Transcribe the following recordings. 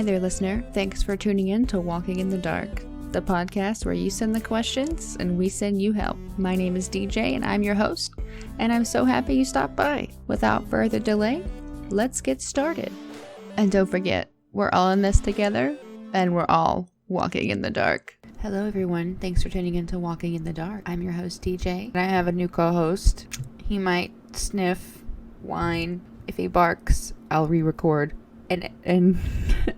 there, listener. Thanks for tuning in to Walking in the Dark, the podcast where you send the questions and we send you help. My name is DJ and I'm your host, and I'm so happy you stopped by. Without further delay, let's get started. And don't forget, we're all in this together, and we're all walking in the dark. Hello everyone, thanks for tuning in to Walking in the Dark. I'm your host DJ, and I have a new co-host. He might sniff, whine. If he barks, I'll re-record and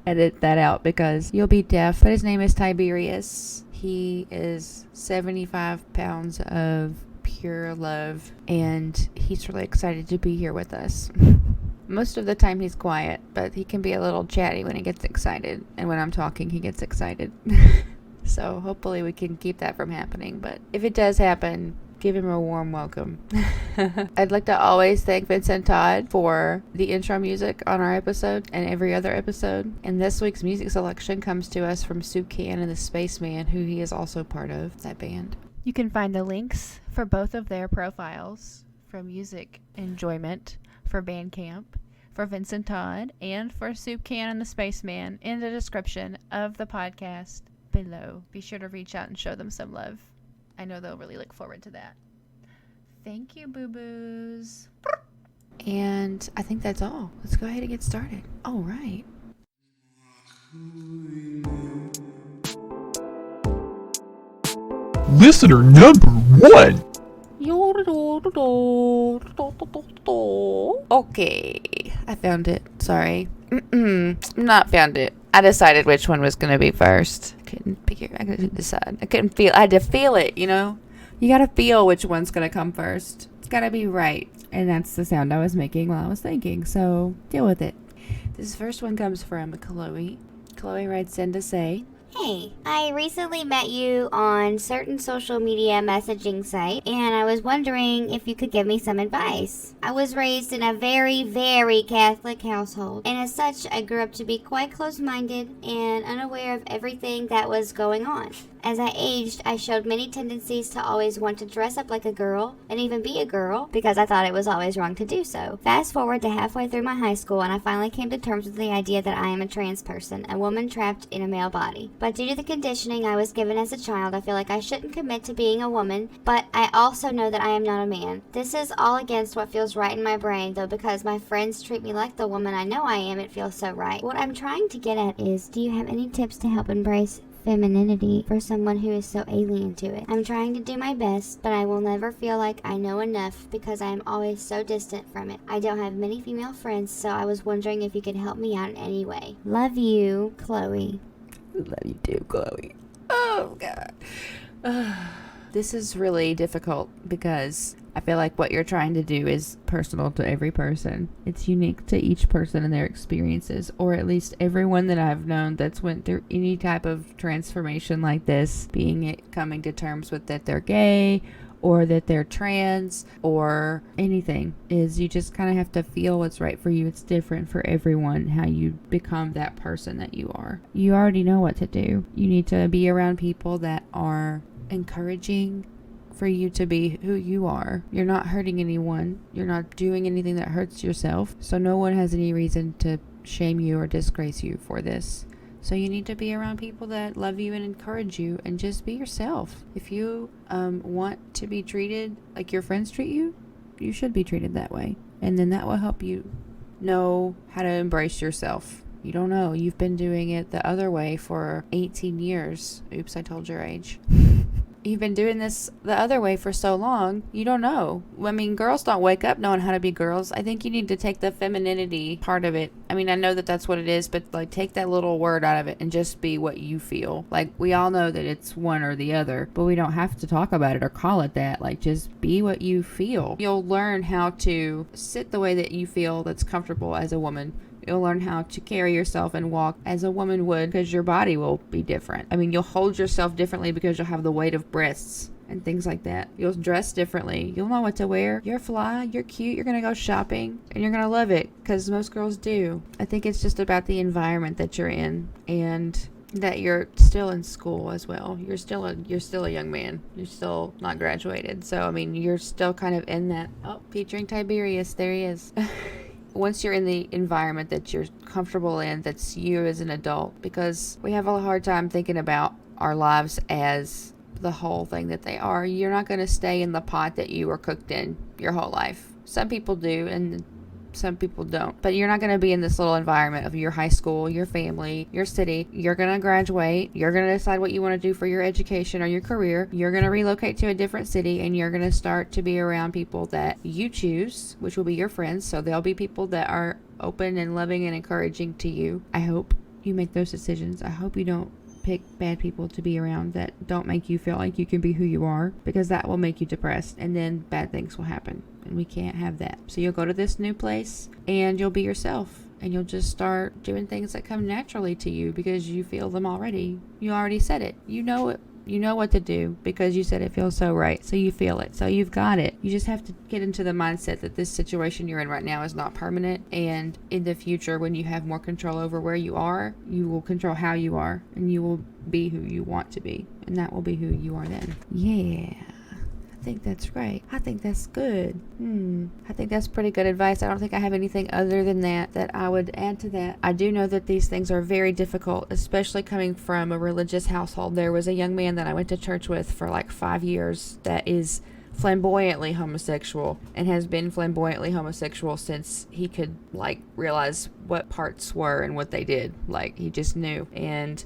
edit that out because you'll be deaf. But his name is Tiberius. He is 75 pounds of pure love, and he's really excited to be here with us. Most of the time he's quiet, but he can be a little chatty when he gets excited, and when I'm talking he gets excited. So hopefully we can keep that from happening, but if it does happen, give him a warm welcome. I'd like to always thank Vincent Todd for the intro music on our episode and every other episode. And this week's music selection comes to us from Soupcan and the Spaceman, who he is also part of that band. You can find the links for both of their profiles for music enjoyment for Bandcamp, for Vincent Todd, and for Soupcan and the Spaceman in the description of the podcast below. Be sure to reach out and show them some love. I know they'll really look forward to that. Thank you, boo-boos. And I think that's all. Let's go ahead and get started. All right. Listener number 1. Okay, I found it. Sorry. Not found it. I decided which one was going to be first. I couldn't decide. I had to feel it, you know? You got to feel which one's going to come first. It's got to be right. And that's the sound I was making while I was thinking, so deal with it. This first one comes from Chloe. Chloe writes in to say, Hey, I recently met you on certain social media messaging site, and I was wondering if you could give me some advice. I was raised in a very, very Catholic household, and as such, I grew up to be quite close-minded and unaware of everything that was going on. As I aged, I showed many tendencies to always want to dress up like a girl and even be a girl because I thought it was always wrong to do so. Fast forward to halfway through my high school and I finally came to terms with the idea that I am a trans person, a woman trapped in a male body. But due to the conditioning I was given as a child, I feel like I shouldn't commit to being a woman, but I also know that I am not a man. This is all against what feels right in my brain, though because my friends treat me like the woman I know I am, it feels so right. What I'm trying to get at is, do you have any tips to help embrace femininity for someone who is so alien to it? I'm trying to do my best, but I will never feel like I know enough because I am always so distant from it. I don't have many female friends, so I was wondering if you could help me out in any way. Love you, Chloe. Love you too, Chloe. Oh, God. This is really difficult because I feel like what you're trying to do is personal to every person. It's unique to each person and their experiences, or at least everyone that I've known that's went through any type of transformation like this, being it coming to terms with that they're gay or that they're trans or anything, is you just kind of have to feel what's right for you. It's different for everyone how you become that person that you are. You already know what to do. You need to be around people that are encouraging for you to be who you are. You're not hurting anyone. You're not doing anything that hurts yourself. So no one has any reason to shame you or disgrace you for this. So you need to be around people that love you and encourage you, and just be yourself. If you want to be treated like your friends treat you, you should be treated that way. And then that will help you know how to embrace yourself. You don't know. You've been doing it the other way for 18 years. Oops, I told your age. You've been doing this the other way for so long, you don't know. I mean, girls don't wake up knowing how to be girls. I think you need to take the femininity part of it. I mean, I know that that's what it is, but like, take that little word out of it and just be what you feel. Like, we all know that it's one or the other, but we don't have to talk about it or call it that. Like, just be what you feel. You'll learn how to sit the way that you feel that's comfortable as a woman. You'll learn how to carry yourself and walk as a woman would, because your body will be different. I mean, you'll hold yourself differently because you'll have the weight of breasts and things like that. You'll dress differently. You'll know what to wear. You're fly, you're cute, you're going to go shopping, and you're going to love it, because most girls do. I think it's just about the environment that you're in, and that you're still in school as well. You're still a young man. You're still not graduated. So, I mean, you're still kind of in that. Oh, featuring Tiberius. There he is. once you're in the environment that you're comfortable in, that's you as an adult, because we have a hard time thinking about our lives as the whole thing that they are. You're not going to stay in the pot that you were cooked in your whole life. Some people do, and some people don't. But you're not going to be in this little environment of your high school, your family, your city. You're going to graduate. You're going to decide what you want to do for your education or your career. You're going to relocate to a different city, and you're going to start to be around people that you choose, which will be your friends. So there'll be people that are open and loving and encouraging to you. I hope you make those decisions. I hope you don't pick bad people to be around that don't make you feel like you can be who you are, because that will make you depressed, and then bad things will happen, and we can't have that. So you'll go to this new place and you'll be yourself, and you'll just start doing things that come naturally to you because you feel them already. You already said it. You know it. You know what to do because you said it feels so right. So you feel it. So you've got it. You just have to get into the mindset that this situation you're in right now is not permanent. And in the future, when you have more control over where you are, you will control how you are, and you will be who you want to be. And that will be who you are then. Yeah. I think that's right. I think that's good. I think that's pretty good advice. I don't think I have anything other than that I would add to that. I do know that these things are very difficult, especially coming from a religious household. There was a young man that I went to church with for like 5 years that is flamboyantly homosexual and has been flamboyantly homosexual since he could like realize what parts were and what they did. Like he just knew. And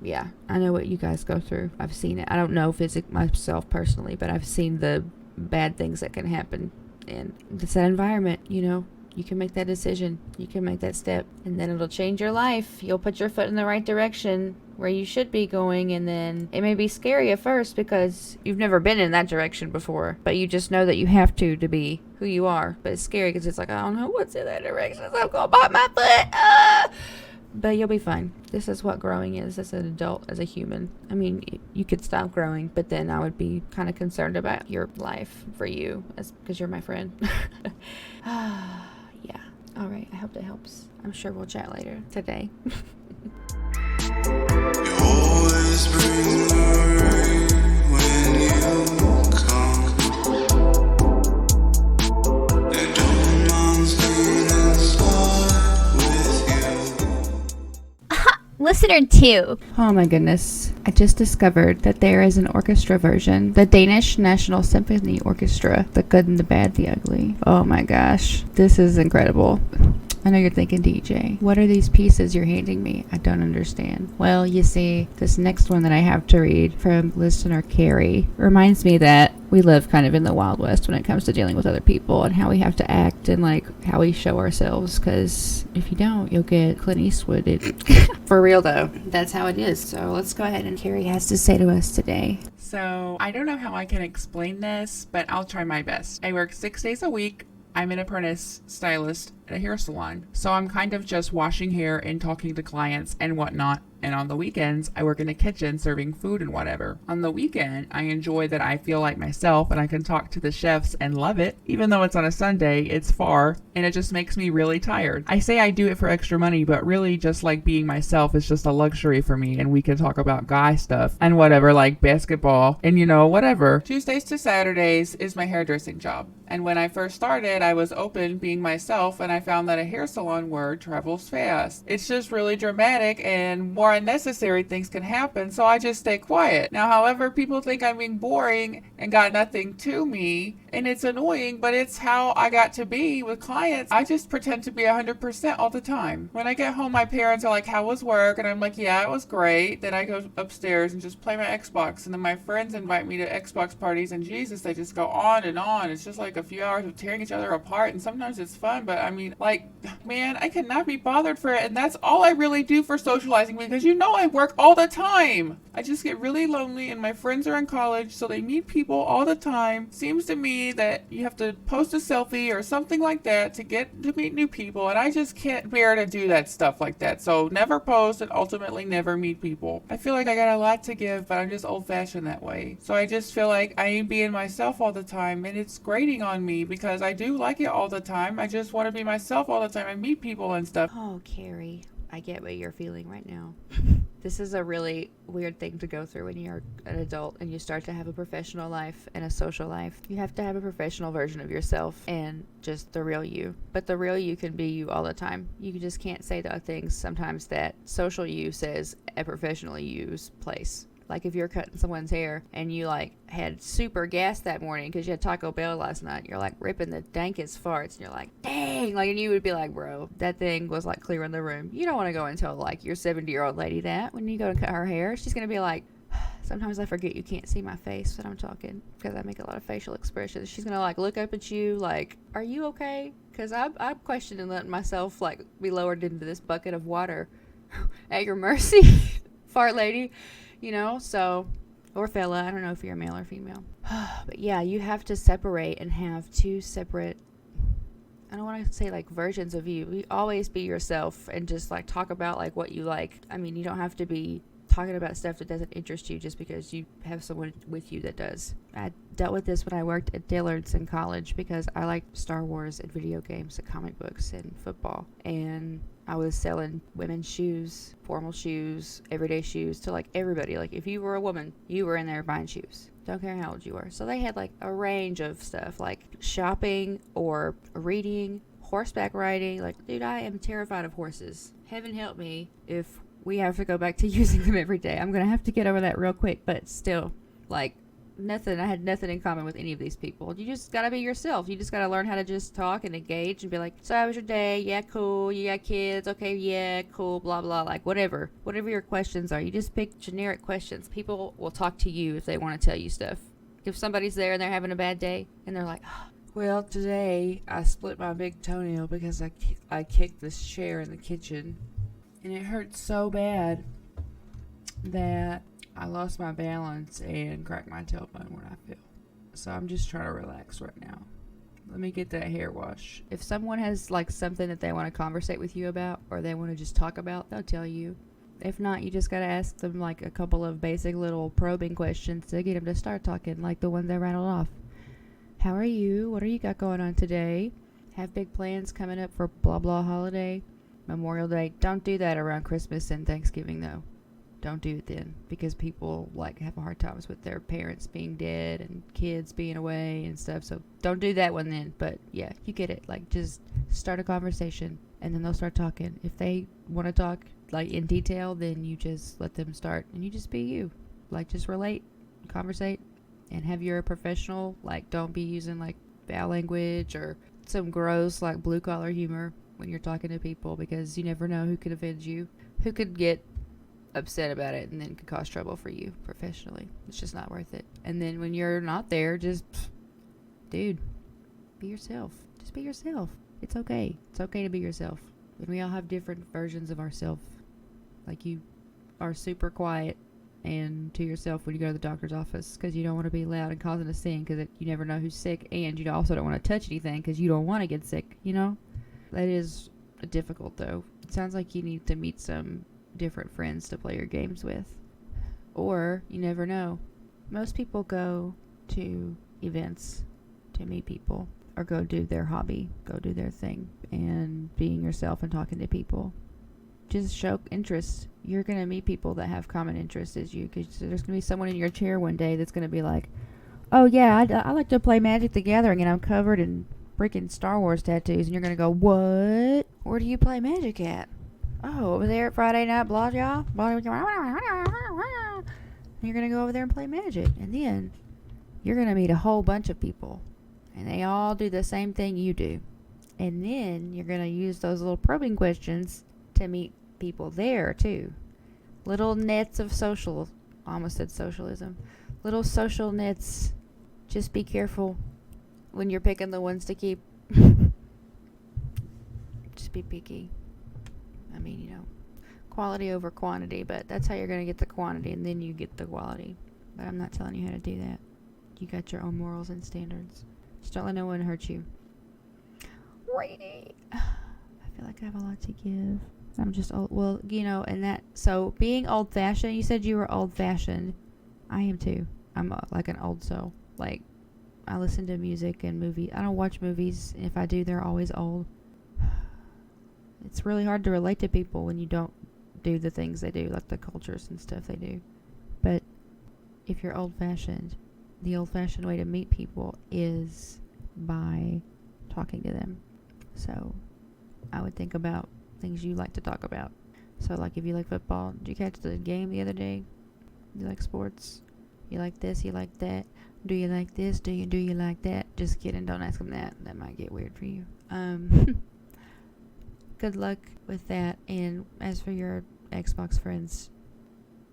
yeah, I know what you guys go through. I've seen it. I don't know myself personally, but I've seen the bad things that can happen. And it's that environment, you know. You can make that decision. You can make that step. And then it'll change your life. You'll put your foot in the right direction where you should be going. And then it may be scary at first because you've never been in that direction before. But you just know that you have to be who you are. But it's scary because it's like, I don't know what's in that direction. So I'm going to bite my foot. But you'll be fine. This is what growing is as an adult, as a human. I mean, you could stop growing, but then I would be kind of concerned about your life for you, because you're my friend. Yeah. All right. I hope that helps. I'm sure we'll chat later today. You always bring the rain when you come. And don't mind staying inside with you. Listener 2. Oh my goodness. I just discovered that there is an orchestra version. The Danish National Symphony Orchestra. The Good and the Bad, the Ugly. Oh my gosh. This is incredible. I know you're thinking, DJ, what are these pieces you're handing me? I don't understand. Well, you see, this next one that I have to read from listener Carrie reminds me that we live kind of in the Wild West when it comes to dealing with other people and how we have to act and like how we show ourselves, because if you don't, you'll get Clint Eastwooded. For real though, that's how it is. So let's go ahead and Carrie has to say to us today. So I don't know how I can explain this, but I'll try my best. I work 6 days a week. I'm an apprentice stylist at a hair salon, so I'm kind of just washing hair and talking to clients and whatnot. And on the weekends, I work in the kitchen serving food and whatever. On the weekend, I enjoy that I feel like myself and I can talk to the chefs and love it. Even though it's on a Sunday, it's far, and it just makes me really tired. I say I do it for extra money, but really just like being myself is just a luxury for me, and we can talk about guy stuff and whatever, like basketball and whatever. Tuesdays to Saturdays is my hairdressing job. And when I first started, I was open being myself, and I found that a hair salon word travels fast. It's just really dramatic, and more unnecessary things can happen, so I just stay quiet. Now, however, people think I'm being boring and got nothing to me, and it's annoying, but it's how I got to be with clients. I just pretend to be 100% all the time. When I get home, my parents are like, how was work? And I'm like, yeah, it was great. Then I go upstairs and just play my Xbox, and then my friends invite me to Xbox parties, and Jesus, they just go on and on. It's just like a few hours of tearing each other apart, and sometimes it's fun, but I mean, like, man, I cannot be bothered for it, and that's all I really do for socializing, because I work all the time. I just get really lonely, and my friends are in college, so they meet people all the time. Seems to me that you have to post a selfie or something like that to get to meet new people, and I just can't bear to do that stuff like that. So never post and ultimately never meet people. I feel like I got a lot to give, but I'm just old-fashioned that way. So I just feel like I ain't being myself all the time, and it's grating on me because I do like it all the time. I just want to be myself all the time and meet people and stuff. Oh, Carrie. I get what you're feeling right now. This is a really weird thing to go through when you're an adult and you start to have a professional life and a social life. You have to have a professional version of yourself and just the real you. But the real you can be you all the time. You just can't say the things sometimes that social you says a professional you's place. Like if you're cutting someone's hair and you like had super gas that morning because you had Taco Bell last night, you're like ripping the dankest farts and you're like, dang, like, and you would be like, bro, that thing was like clearing the room. You don't want to go and tell like your 70-year-old lady that when you go to cut her hair. She's going to be like, sometimes I forget you can't see my face when I'm talking because I make a lot of facial expressions. She's going to like look up at you like, are you okay? Because I'm questioning letting myself like be lowered into this bucket of water at your mercy, fart lady. You know, so, or fella, I don't know if you're male or female. But yeah, you have to separate and have two separate, I don't want to say like versions of you. You always be yourself and just like talk about like what you like. I mean, you don't have to be talking about stuff that doesn't interest you just because you have someone with you that does. I dealt with this when I worked at Dillard's in college because I liked Star Wars and video games and comic books and football. And I was selling women's shoes, formal shoes, everyday shoes to like everybody. Like if you were a woman, you were in there buying shoes. Don't care how old you were. So they had like a range of stuff like shopping or reading, horseback riding. Like, dude, I am terrified of horses. Heaven help me if we have to go back to using them every day. I'm going to have to get over that real quick, but still, like, nothing. I had nothing in common with any of these people. You just got to be yourself. You just got to learn how to just talk and engage and be like, so how was your day? Yeah, cool. You got kids? Okay, yeah, cool, blah, blah. Like, whatever your questions are. You just pick generic questions. People will talk to you if they want to tell you stuff. If somebody's there and they're having a bad day and they're like, oh, well, today I split my big toenail because I kicked this chair in the kitchen. And it hurt so bad that I lost my balance and cracked my tailbone when I fell. So I'm just trying to relax right now. Let me get that hair wash. If someone has like something that they want to conversate with you about or they want to just talk about, they'll tell you. If not, you just got to ask them like a couple of basic little probing questions to get them to start talking, like the ones I rattled off. How are you? What are you got going on today? Have big plans coming up for blah blah holiday? Memorial Day. Don't do that around Christmas and Thanksgiving though. Don't do it then because people like have a hard times with their parents being dead and kids being away and stuff. So don't do that one then. But yeah, you get it. Like just start a conversation and then they'll start talking. If they want to talk like in detail, then you just let them start and you just be you. Like just relate, conversate, and have your professional. Like don't be using like foul language or some gross like blue collar humor when you're talking to people because you never know who could offend you, who could get upset about it and then could cause trouble for you professionally. It's just not worth it. And then when you're not there, just dude, be yourself. Just be yourself. It's okay. It's okay to be yourself. And we all have different versions of ourselves. Like you are super quiet and to yourself when you go to the doctor's office because you don't want to be loud and causing a scene because you never know who's sick, and you also don't want to touch anything because you don't want to get sick, you know? That is difficult though. It sounds like you need to meet some different friends to play your games with. Or, you never know. Most people go to events to meet people or go do their hobby, go do their thing, and being yourself and talking to people. Just show interest. You're going to meet people that have common interests as you, because there's going to be someone in your chair one day that's going to be like, oh yeah, I like to play Magic the Gathering and I'm covered in freaking Star Wars tattoos. And you're going to go, what? Where do you play Magic at? Oh, over there at Friday Night Blah, y'all. And you're going to go over there and play Magic. And then you're going to meet a whole bunch of people. And they all do the same thing you do. And then you're going to use those little probing questions to meet people there, too. Little nets of social... almost said socialism. Little social nets. Just be careful when you're picking the ones to keep. Just be picky. I mean, you know, quality over quantity, but that's how you're going to get the quantity, and then you get the quality. But I'm not telling you how to do that. You got your own morals and standards. Just don't let no one hurt you. Rating. I feel like I have a lot to give. I'm just old. Well, you know, and that, so being old-fashioned, you said you were old-fashioned. I am too. I'm like an old soul. Like, I listen to music and movies. I don't watch movies. If I do, they're always old. It's really hard to relate to people when you don't do the things they do, like the cultures and stuff they do. But if you're old-fashioned, the old-fashioned way to meet people is by talking to them. So I would think about things you like to talk about. So like if you like football, did you catch the game the other day? You like sports? You like this? You like that? Do you like this? Do you like that? Just kidding. Don't ask them that. That might get weird for you. Good luck with that. And as for your Xbox friends,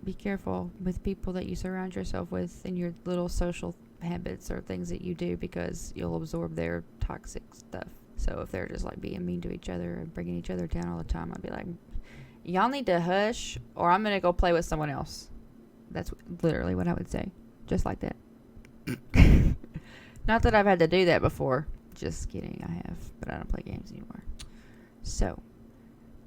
be careful with people that you surround yourself with in your little social habits or things that you do, because you'll absorb their toxic stuff. So if they're just like being mean to each other and bringing each other down all the time, I'd be like, y'all need to hush, or I'm going to go play with someone else. That's literally what I would say. Just like that. Not that I've had to do that before. Just kidding, I have. But I don't play games anymore. So,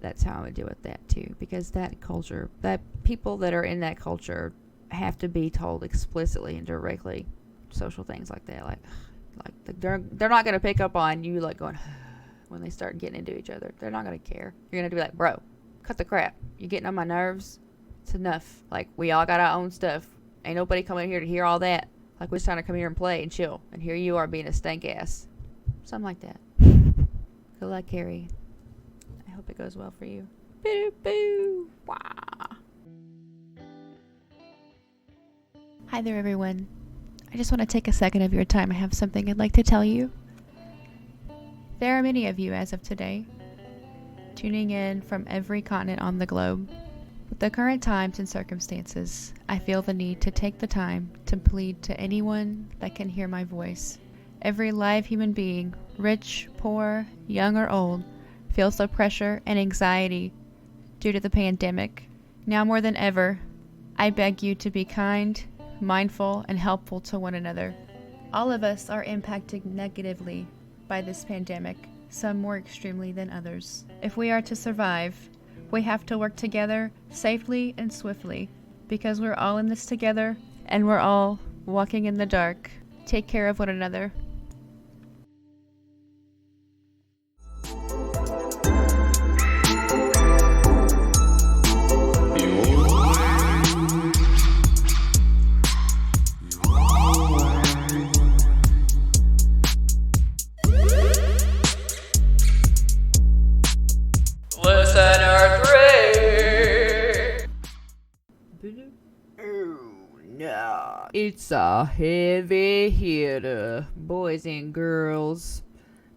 that's how I would deal with that too. Because that culture, that people that are in that culture have to be told explicitly and directly social things like that. Like they're not going to pick up on you like going when they start getting into each other. They're not going to care. You're going to be like, bro, cut the crap. You're getting on my nerves. It's enough. Like, we all got our own stuff. Ain't nobody coming here to hear all that. Like, we're just trying to come here and play and chill. And here you are being a stank ass. Something like that. Good luck, Carrie. I hope it goes well for you. Boo boo. Wah. Hi there, everyone. I just want to take a second of your time. I have something I'd like to tell you. There are many of you as of today tuning in from every continent on the globe. With the current times and circumstances, I feel the need to take the time to plead to anyone that can hear my voice. Every live human being, rich, poor, young or old, feels the pressure and anxiety due to the pandemic. Now more than ever, I beg you to be kind, mindful, and helpful to one another. All of us are impacted negatively by this pandemic, some more extremely than others. If we are to survive, we have to work together safely and swiftly, because we're all in this together and we're all walking in the dark. Take care of one another. It's a heavy hitter, boys and girls.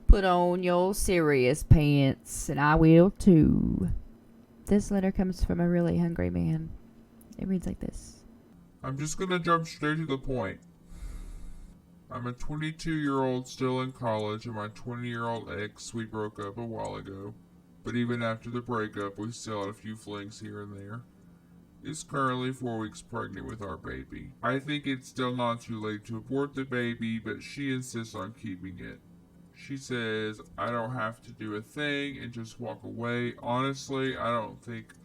Put on your serious pants, and I will too. This letter comes from a really hungry man. It reads like this. I'm just gonna jump straight to the point. I'm a 22-year-old still in college, and my 20-year-old ex, we broke up a while ago. But even after the breakup, we still had a few flings here and there. Is currently 4 weeks pregnant with our baby. I think it's still not too late to abort the baby, but she insists on keeping it. She says I don't have to do a thing and just walk away. Honestly, I don't think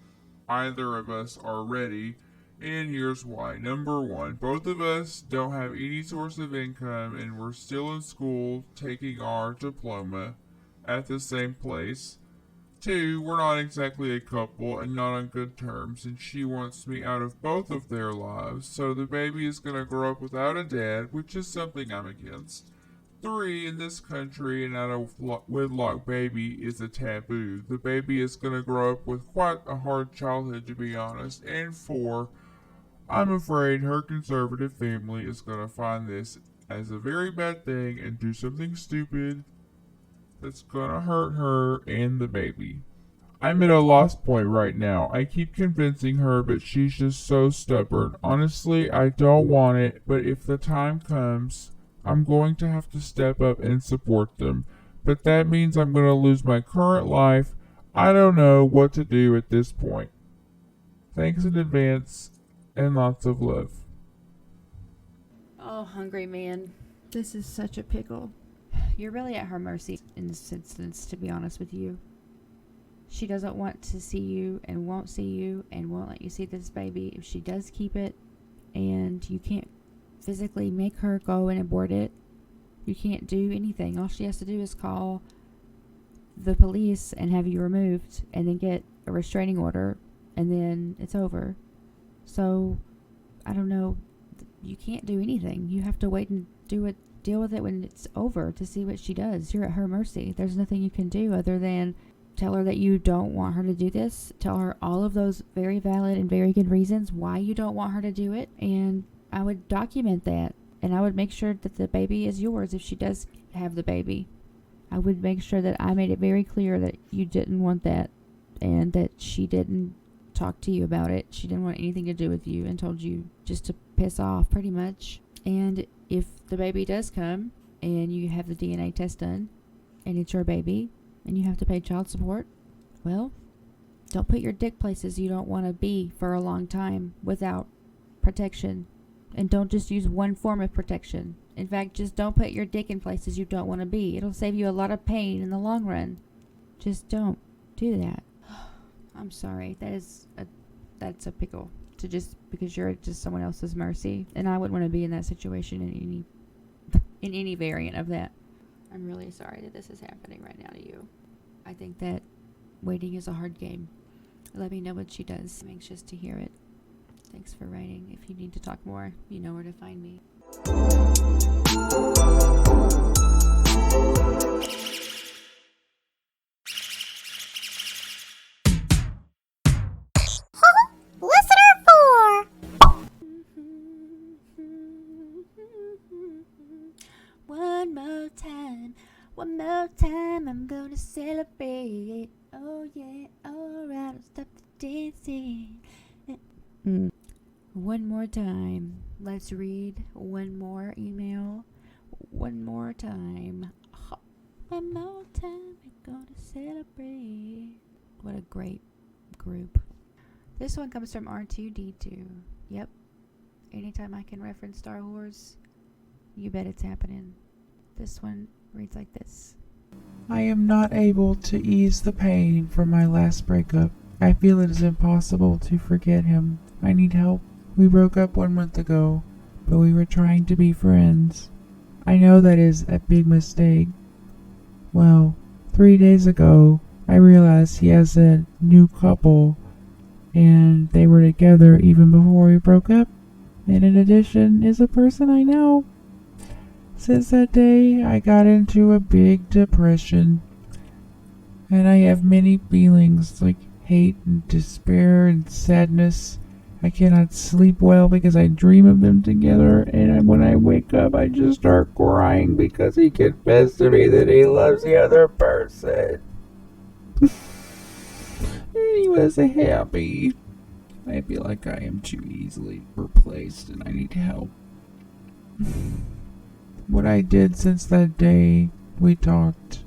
either of us are ready, and here's why. Number one, both of us don't have any source of income, and we're still in school taking our diploma at the same place. 2, we're not exactly a couple and not on good terms, and she wants me out of both of their lives, so the baby is going to grow up without a dad, which is something I'm against. 3, in this country, an out-of-wedlock baby is a taboo. The baby is going to grow up with quite a hard childhood, to be honest. And 4, I'm afraid her conservative family is going to find this as a very bad thing and do something stupid that's gonna hurt her and the baby. I'm at a lost point right now. I keep convincing her, but she's just so stubborn. Honestly, I don't want it, but if the time comes, I'm going to have to step up and support them. But that means I'm gonna lose my current life. I don't know what to do at this point. Thanks in advance, and lots of love. Oh, hungry man. This is such a pickle. You're really at her mercy in this instance, to be honest with you. She doesn't want to see you and won't see you and won't let you see this baby if she does keep it, and you can't physically make her go and abort it. You can't do anything. All she has to do is call the police and have you removed and then get a restraining order and then it's over. So, I don't know. You can't do anything. You have to wait and deal with it when it's over to see what she does. You're at her mercy. There's nothing you can do other than tell her that you don't want her to do this. Tell her all of those very valid and very good reasons why you don't want her to do it. And I would document that. And I would make sure that the baby is yours if she does have the baby. I would make sure that I made it very clear that you didn't want that and that she didn't talk to you about it. She didn't want anything to do with you and told you just to piss off, pretty much. And if the baby does come and you have the DNA test done and it's your baby and you have to pay child support, well, don't put your dick places you don't want to be for a long time without protection. And don't just use one form of protection. In fact, just don't put your dick in places you don't want to be. It'll save you a lot of pain in the long run. Just don't do that. I'm sorry. That's a pickle. To just because you're at just someone else's mercy. And I wouldn't want to be in that situation in any variant of that. I'm really sorry that this is happening right now to you. I think that waiting is a hard game. Let me know what she does. I'm anxious to hear it. Thanks for writing. If you need to talk more, you know where to find me. Listener 4. One more time, I'm gonna celebrate. Oh yeah, alright, I'll stop the dancing. One more time. Let's read one more email. One more time. One more time, we're gonna celebrate. What a great group. This one comes from R2D2. Yep. Anytime I can reference Star Wars, you bet it's happening. This one reads like this. I am not able to ease the pain from my last breakup. I feel it is impossible to forget him. I need help. We broke up 1 month ago, but we were trying to be friends. I know that is a big mistake. Well, 3 days ago, I realized he has a new couple, and they were together even before we broke up, and in addition is a person I know. Since that day, I got into a big depression, and I have many feelings like hate and despair and sadness. I cannot sleep well because I dream of them together, and when I wake up, I just start crying because he confessed to me that he loves the other person. He was happy. I feel like I am too easily replaced, and I need help. What I did since that day we talked,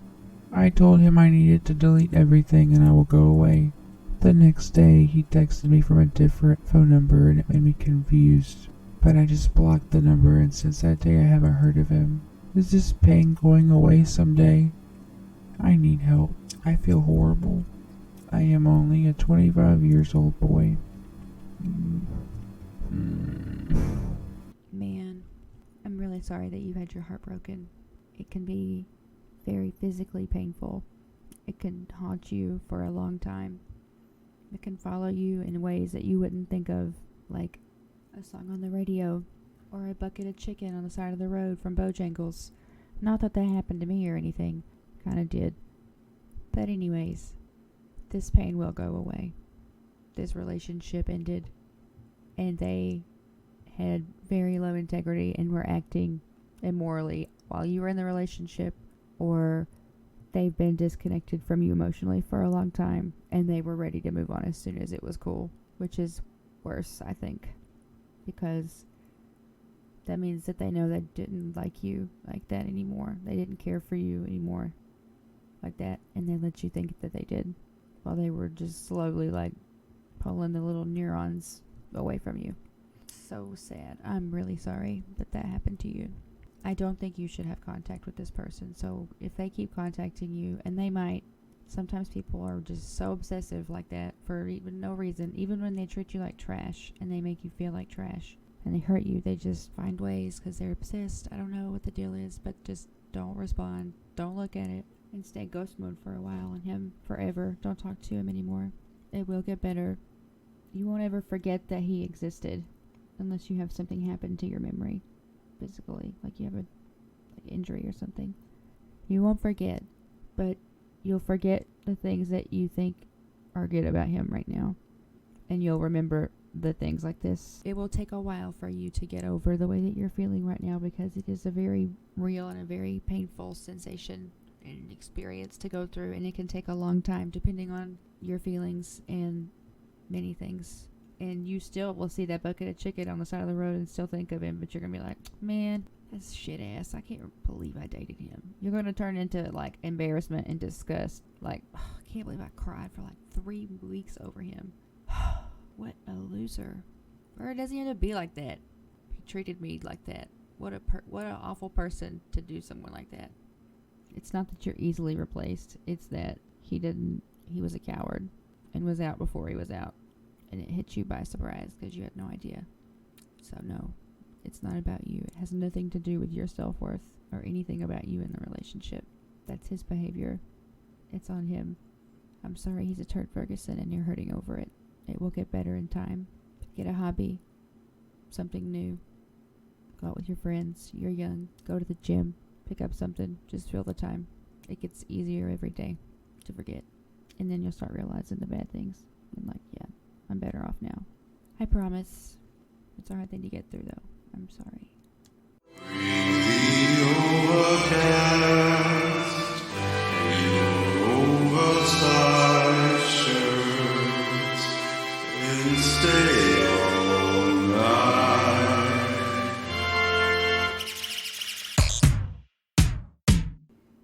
I told him I needed to delete everything and I will go away. The next day, he texted me from a different phone number and it made me confused. But I just blocked the number, and since that day I haven't heard of him. Is this pain going away someday? I need help. I feel horrible. I am only a 25 years old boy. Man, I'm really sorry that you had your heart broken. It can be very physically painful. It can haunt you for a long time. It can follow you in ways that you wouldn't think of, like a song on the radio or a bucket of chicken on the side of the road from Bojangles. Not that that happened to me or anything. Kind of did. But anyways, this pain will go away. This relationship ended, and they had very low integrity and were acting immorally while you were in the relationship, or they've been disconnected from you emotionally for a long time, and they were ready to move on as soon as it was cool, which is worse, I think, because that means that they know they didn't like you like that anymore. They didn't care for you anymore like that, and they let you think that they did, while they were just slowly, like, pulling the little neurons away from you. So sad. I'm really sorry that that happened to you. I don't think you should have contact with this person. So if they keep contacting you, and they might, sometimes people are just so obsessive like that for even no reason, even when they treat you like trash and they make you feel like trash and they hurt you, they just find ways because they're obsessed. I don't know what the deal is, but just don't respond. Don't look at it. and stay ghost mode for a while and him forever. Don't talk to him anymore. It will get better. You won't ever forget that he existed unless you have something happen to your memory physically, like you have a injury or something. You won't forget, but you'll forget the things that you think are good about him right now, and you'll remember the things like this. It will take a while for you to get over the way that you're feeling right now, because it is a very real and a very painful sensation and experience to go through, and it can take a long time depending on your feelings and many things. And you still will see that bucket of chicken on the side of the road and still think of him, but you're gonna be like, man, that's shit ass, I can't believe I dated him. You're gonna turn into like embarrassment and disgust, like, oh, I can't believe I cried for like 3 weeks over him. What a loser. Or it doesn't have to be like that. He treated me like that. What an awful person to do someone like that. It's not that you're easily replaced. It's that he was a coward and was out before he was out. And it hit you by surprise because you had no idea. So no, it's not about you. It has nothing to do with your self-worth or anything about you in the relationship. That's his behavior. It's on him. I'm sorry he's a turd Ferguson and you're hurting over it. It will get better in time. Get a hobby. Something new. Go out with your friends. You're young. Go to the gym. Pick up something. Just fill the time. It gets easier every day to forget. And then you'll start realizing the bad things. And like, yeah, I'm better off now. I promise. It's a hard thing to get through though. I'm sorry. The overcast in your oversized shirts and stay all night.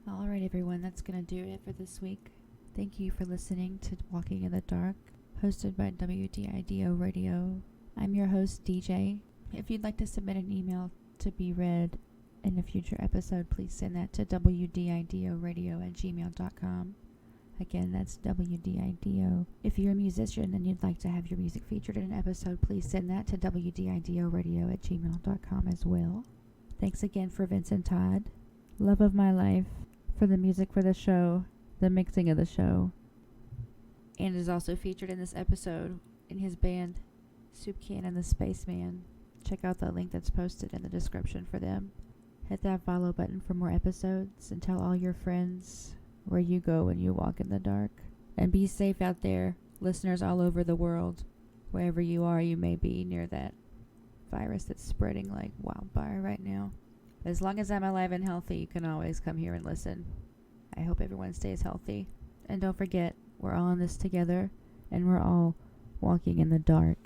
Alright everyone, that's gonna do it for this week. Thank you for listening to Walking in the Dark, hosted by WDIDO Radio. I'm your host, DJ. If you'd like to submit an email to be read in a future episode, please send that to wdidoradio@gmail.com. Again, that's WDIDO. If you're a musician and you'd like to have your music featured in an episode, please send that to wdidoradio@gmail.com as well. Thanks again for Vincent Todd, love of my life, for the music for the show, the mixing of the show, and is also featured in this episode in his band, Soupcan and the Spaceman. Check out the link that's posted in the description for them. Hit that follow button for more episodes and tell all your friends where you go when you walk in the dark. And be safe out there, listeners all over the world. Wherever you are, you may be near that virus that's spreading like wildfire right now. But as long as I'm alive and healthy, you can always come here and listen. I hope everyone stays healthy. And don't forget, we're all in this together, and we're all walking in the dark.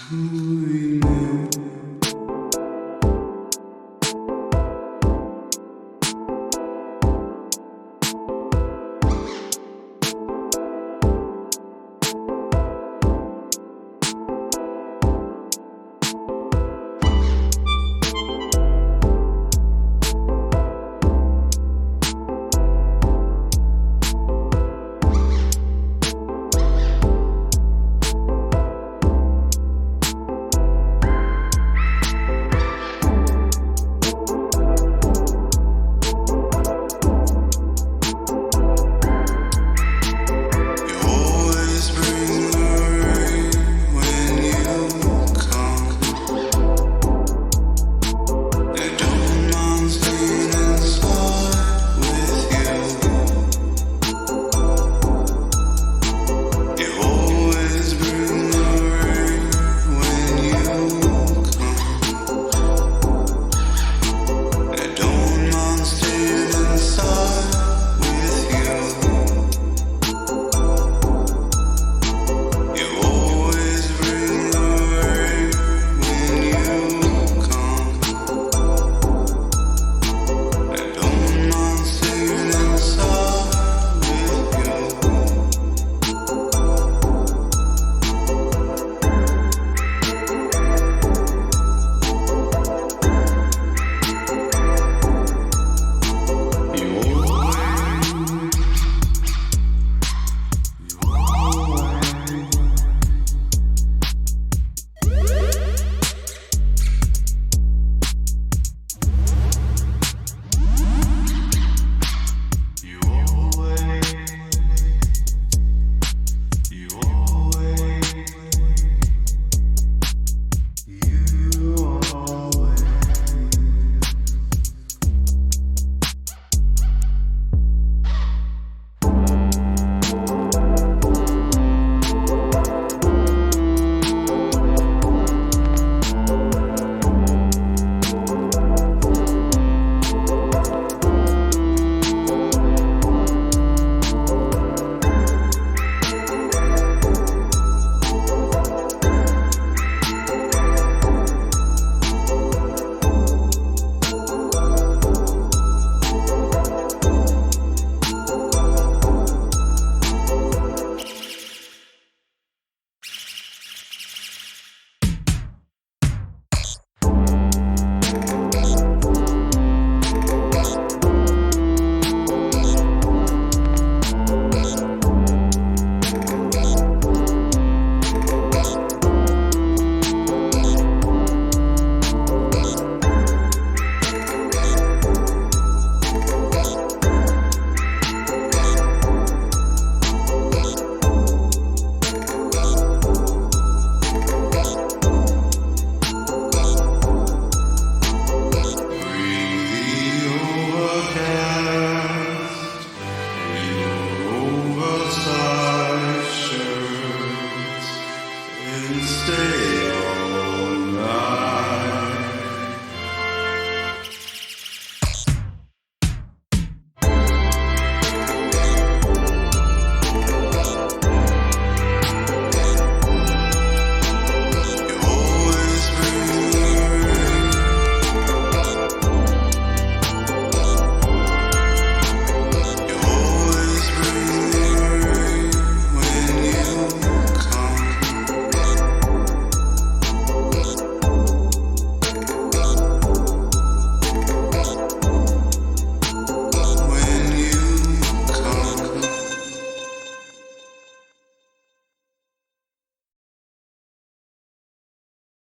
Hungryman.